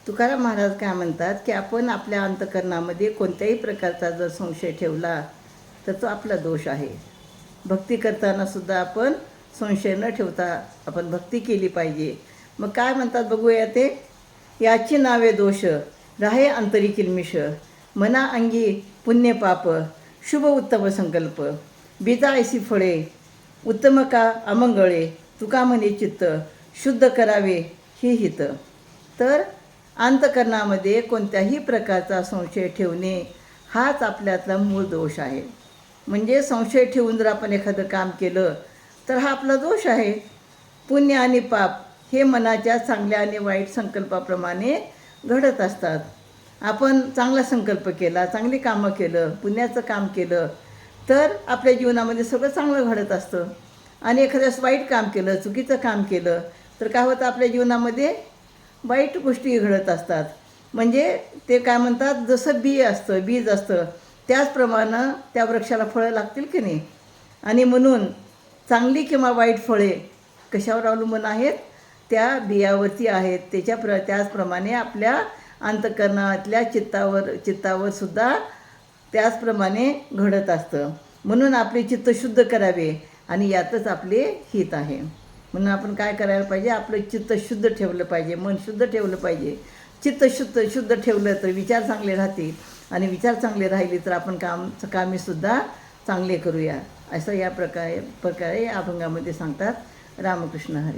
तुकाराम महाराज काय म्हणतात की आपण आपल्या अंतःकरणामध्ये कोणत्याही प्रकारचा जर संशय ठेवला तर तो आपला दोष आहे. भक्ती करताना सुद्धा आपण संशय न ठेवता आपण भक्ती केली पाहिजे. मग काय म्हणतात बघूया ते. याची नावे दोष राहे अंतरी किलमिष, मना अंगी पुण्य पाप, शुभ उत्तम संकल्प, बीजा ऐसी फळे, उत्तम का अमंगळे, तुका म्हणे चित्त, शुद्ध करावे ही हित. तर अंतःकरणामध्ये कोणत्याही प्रकारचा संशय ठेवणे हाच आपल्यातला मूळ दोष आहे. म्हणजे संशय ठेवून जर आपण एखादं काम केलं तर हा आपला दोष आहे. पुण्य आणि पाप हे मनाच्या चांगल्या आणि वाईट संकल्पाप्रमाणे घडत असतात. आपण चांगला संकल्प केला, चांगली कामं केलं, पुण्याचं काम केलं तर आपल्या जीवनामध्ये सगळं चांगलं घडत असतं. आणि एखाद्यास वाईट काम केलं, चुकीचं काम केलं तर काय होतं, आपल्या जीवनामध्ये वाईट गोष्टी घडत असतात. म्हणजे ते काय म्हणतात, जसं बीज असतं त्याचप्रमाणे त्या वृक्षाला फळं लागतील की नाही. आणि म्हणून चांगली किंवा वाईट फळे कशावर अवलंबून आहेत, त्या बियावरती आहेत. त्याचप्रमाणे आपल्या अंतःकरणातल्या चित्तावर सुद्धा त्याचप्रमाणे घडत असतं. म्हणून आपले चित्त शुद्ध करावे आणि यातच आपले हित आहे. म्हणून आपण काय करायला पाहिजे, आपलं चित्त शुद्ध ठेवलं पाहिजे, मन शुद्ध ठेवलं पाहिजे. चित्त शुद्ध ठेवलं तर विचार चांगले राहतील आणि विचार चांगले राहिले तर आपण कामीसुद्धा चांगले करूया, असं या प्रकारे या अभंगामध्ये सांगतात. रामकृष्ण हरी.